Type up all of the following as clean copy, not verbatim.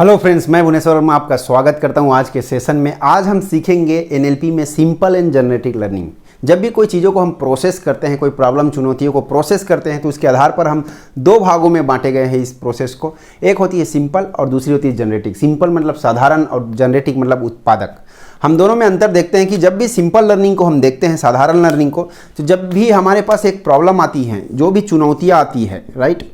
Hello friends, मैं भुवनेश्वर वर्मा आपका स्वागत करता हूं आज के सेशन में। आज हम सीखेंगे एनएलपी में सिंपल एंड जनरेटिव लर्निंग। जब भी कोई चीज़ों को हम प्रोसेस करते हैं, कोई प्रॉब्लम चुनौतियों को प्रोसेस करते हैं, तो उसके आधार पर हम दो भागों में बांटे गए हैं इस प्रोसेस को। एक होती है सिंपल और दूसरी होती है जनरेटिव। सिंपल मतलब साधारण और जनरेटिव मतलब उत्पादक। हम दोनों में अंतर देखते हैं कि जब भी सिंपल लर्निंग को हम देखते हैं, साधारण लर्निंग को, तो जब भी हमारे पास एक प्रॉब्लम आती है, जो भी चुनौतियाँ आती है, राइट,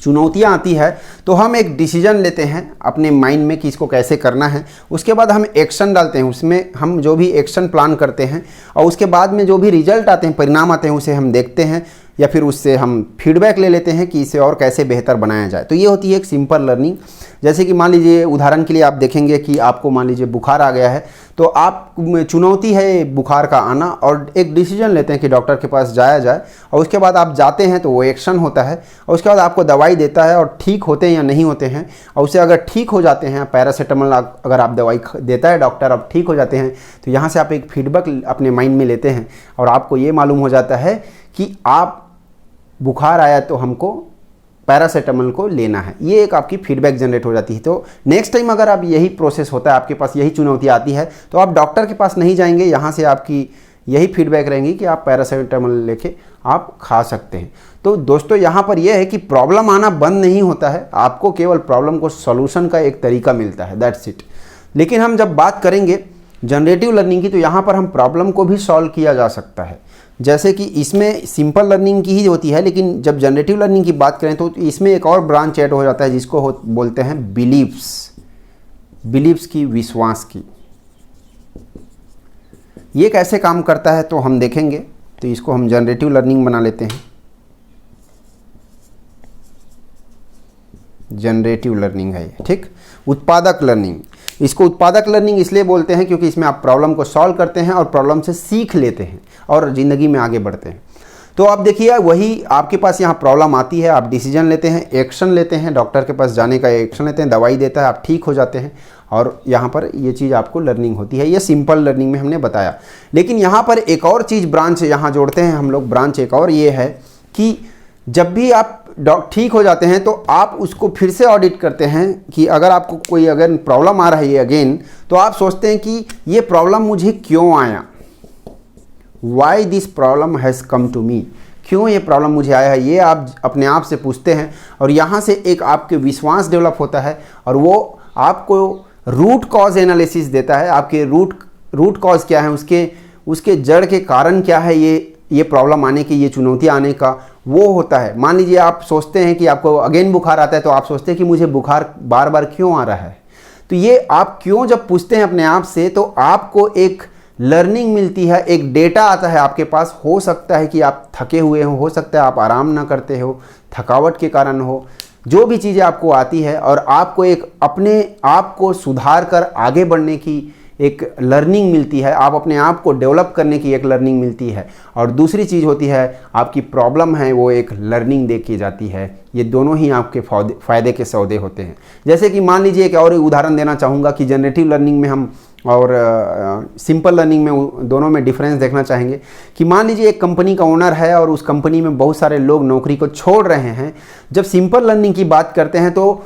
चुनौतियाँ आती है, तो हम एक डिसीजन लेते हैं अपने माइंड में कि इसको कैसे करना है। उसके बाद हम एक्शन डालते हैं, उसमें हम जो भी एक्शन प्लान करते हैं और उसके बाद में जो भी रिजल्ट आते हैं, परिणाम आते हैं, उसे हम देखते हैं या फिर उससे हम फीडबैक ले लेते हैं कि इसे और कैसे बेहतर बनाया जाए। तो ये होती है एक सिंपल लर्निंग। जैसे कि मान लीजिए, उदाहरण के लिए आप देखेंगे कि आपको मान लीजिए बुखार आ गया है, तो आप चुनौती है बुखार का आना, और एक डिसीजन लेते हैं कि डॉक्टर के पास जाया जाए, और उसके बाद आप जाते हैं तो वो एक्शन होता है, और उसके बाद आपको दवाई देता है और ठीक होते हैं या नहीं होते हैं, और उससे अगर ठीक हो जाते हैं, पैरासीटामोल अगर आप दवाई देता है डॉक्टर, आप ठीक हो जाते हैं, तो यहाँ से आप एक फीडबैक अपने माइंड में लेते हैं और आपको ये मालूम हो जाता है कि आप बुखार आया तो हमको पैरासीटामोल को लेना है। ये एक आपकी फीडबैक जनरेट हो जाती है। तो नेक्स्ट टाइम अगर आप यही प्रोसेस होता है, आपके पास यही चुनौती आती है, तो आप डॉक्टर के पास नहीं जाएंगे, यहाँ से आपकी यही फीडबैक रहेंगी कि आप पैरासीटामोल लेके आप खा सकते हैं। तो दोस्तों, यहाँ पर यह है कि प्रॉब्लम आना बंद नहीं होता है, आपको केवल प्रॉब्लम को सॉल्यूशन का एक तरीका मिलता है, दैट्स इट। लेकिन हम जब बात करेंगे जनरेटिव लर्निंग की, तो यहाँ पर हम प्रॉब्लम को भी सॉल्व किया जा सकता है। जैसे कि इसमें सिंपल लर्निंग की ही होती है, लेकिन जब जनरेटिव लर्निंग की बात करें तो इसमें एक और ब्रांच ऐड हो जाता है, जिसको बोलते हैं बिलीव्स की, विश्वास की। ये कैसे काम करता है तो हम देखेंगे। तो इसको हम जनरेटिव लर्निंग बना लेते हैं। जनरेटिव लर्निंग है ये, ठीक। उत्पादक लर्निंग, इसको उत्पादक लर्निंग इसलिए बोलते हैं क्योंकि इसमें आप प्रॉब्लम को सॉल्व करते हैं और प्रॉब्लम से सीख लेते हैं और ज़िंदगी में आगे बढ़ते हैं। तो आप देखिए, वही आपके पास यहाँ प्रॉब्लम आती है, आप डिसीजन लेते हैं, एक्शन लेते हैं, डॉक्टर के पास जाने का एक्शन लेते हैं, दवाई देता है, आप ठीक हो जाते हैं, और यहाँ पर ये चीज़ आपको लर्निंग होती है। ये सिंपल लर्निंग में हमने बताया। लेकिन यहाँ पर एक और चीज़ ब्रांच यहाँ जोड़ते हैं हम लोग, ब्रांच एक और ये है कि जब भी आप ठीक हो जाते हैं तो आप उसको फिर से ऑडिट करते हैं कि अगर आपको कोई अगर प्रॉब्लम आ रही है अगेन, तो आप सोचते हैं कि ये प्रॉब्लम मुझे क्यों आया, why this problem has come to me, क्यों ये प्रॉब्लम मुझे आया है, ये आप अपने आप से पूछते हैं। और यहाँ से एक आपके विश्वास डेवलप होता है और वो आपको रूट कॉज एनालिसिस देता है। आपके रूट कॉज क्या है, उसके जड़ के कारण क्या है, ये प्रॉब्लम आने की, ये चुनौती आने का वो होता है। मान लीजिए आप सोचते हैं कि आपको अगेन बुखार आता है, तो आप सोचते हैं कि मुझे बुखार बार बार क्यों आ रहा है। तो ये आप क्यों जब पूछते हैं अपने आप से, तो आपको एक लर्निंग मिलती है, एक डेटा आता है आपके पास। हो सकता है कि आप थके हुए हो सकता है आप आराम ना करते हो, थकावट के कारण हो, जो भी चीज़ें आपको आती है, और आपको एक अपने आप को सुधार कर आगे बढ़ने की एक लर्निंग मिलती है, आप अपने आप को डेवलप करने की एक लर्निंग मिलती है। और दूसरी चीज़ होती है, आपकी प्रॉब्लम है वो एक लर्निंग दे की जाती है। ये दोनों ही आपके फ़ायदे के सौदे होते हैं। जैसे कि मान लीजिए, एक और उदाहरण देना चाहूँगा कि जनरेटिव लर्निंग में हम और सिंपल लर्निंग में दोनों में डिफरेंस देखना चाहेंगे। कि मान लीजिए एक कंपनी का ओनर है और उस कंपनी में बहुत सारे लोग नौकरी को छोड़ रहे हैं। जब सिंपल लर्निंग की बात करते हैं तो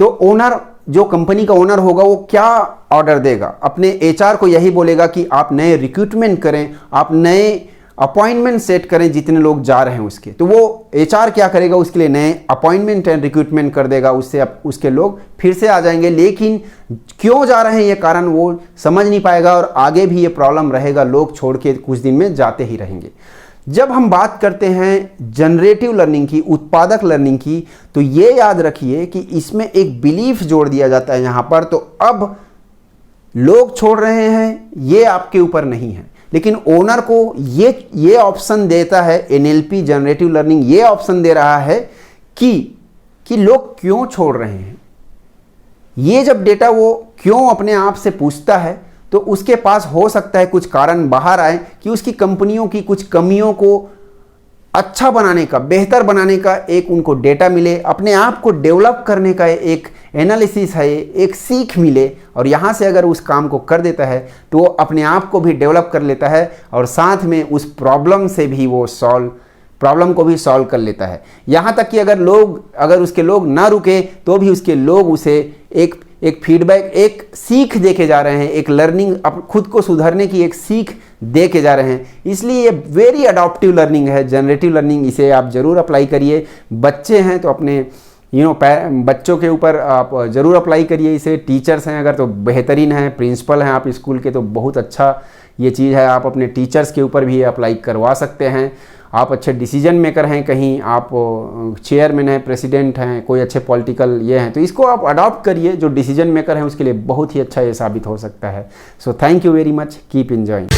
ओनर, जो कंपनी का ओनर होगा, वो क्या ऑर्डर देगा, अपने एचआर को यही बोलेगा कि आप नए रिक्रूटमेंट करें, आप नए अपॉइंटमेंट सेट करें जितने लोग जा रहे हैं उसके। तो वो एचआर क्या करेगा, उसके लिए नए अपॉइंटमेंट एंड रिक्रूटमेंट कर देगा, उससे उसके लोग फिर से आ जाएंगे। लेकिन क्यों जा रहे हैं ये कारण वो समझ नहीं पाएगा, और आगे भी ये प्रॉब्लम रहेगा, लोग छोड़ के कुछ दिन में जाते ही रहेंगे। जब हम बात करते हैं जनरेटिव लर्निंग की, उत्पादक लर्निंग की, तो ये याद रखिए कि इसमें एक बिलीफ जोड़ दिया जाता है यहाँ पर। तो अब लोग छोड़ रहे हैं, ये आपके ऊपर नहीं है, लेकिन ओनर को ये ऑप्शन देता है, एनएलपी जनरेटिव लर्निंग ये ऑप्शन दे रहा है कि लोग क्यों छोड़ रहे हैं। ये जब डेटा वो क्यों अपने आप से पूछता है, तो उसके पास हो सकता है कुछ कारण बाहर आए कि उसकी कंपनियों की कुछ कमियों को अच्छा बनाने का, बेहतर बनाने का एक उनको डेटा मिले, अपने आप को डेवलप करने का एक एनालिसिस है, एक सीख मिले, और यहाँ से अगर उस काम को कर देता है तो वो अपने आप को भी डेवलप कर लेता है और साथ में उस प्रॉब्लम से भी वो सॉल्व प्रॉब्लम को भी सॉल्व कर लेता है। यहाँ तक कि अगर उसके लोग ना रुके तो भी उसके लोग उसे एक फीडबैक, एक सीख दे के जा रहे हैं, एक लर्निंग, खुद को सुधारने की एक सीख दे के जा रहे हैं। इसलिए ये वेरी अडॉप्टिव लर्निंग है, जनरेटिव लर्निंग। इसे आप ज़रूर अप्लाई करिए। बच्चे हैं तो अपने बच्चों के ऊपर आप ज़रूर अप्लाई करिए इसे। टीचर्स हैं अगर तो बेहतरीन है, प्रिंसिपल हैं आप स्कूल के तो बहुत अच्छा ये चीज़ है। आप अपने टीचर्स के ऊपर भी अप्लाई करवा सकते हैं। आप अच्छे डिसीजन मेकर हैं, कहीं आप चेयरमैन हैं, प्रेसिडेंट हैं, कोई अच्छे पॉलिटिकल ये हैं, तो इसको आप अडॉप्ट करिए। जो डिसीजन मेकर हैं उसके लिए बहुत ही अच्छा ये साबित हो सकता है। So thank you very much, keep enjoying.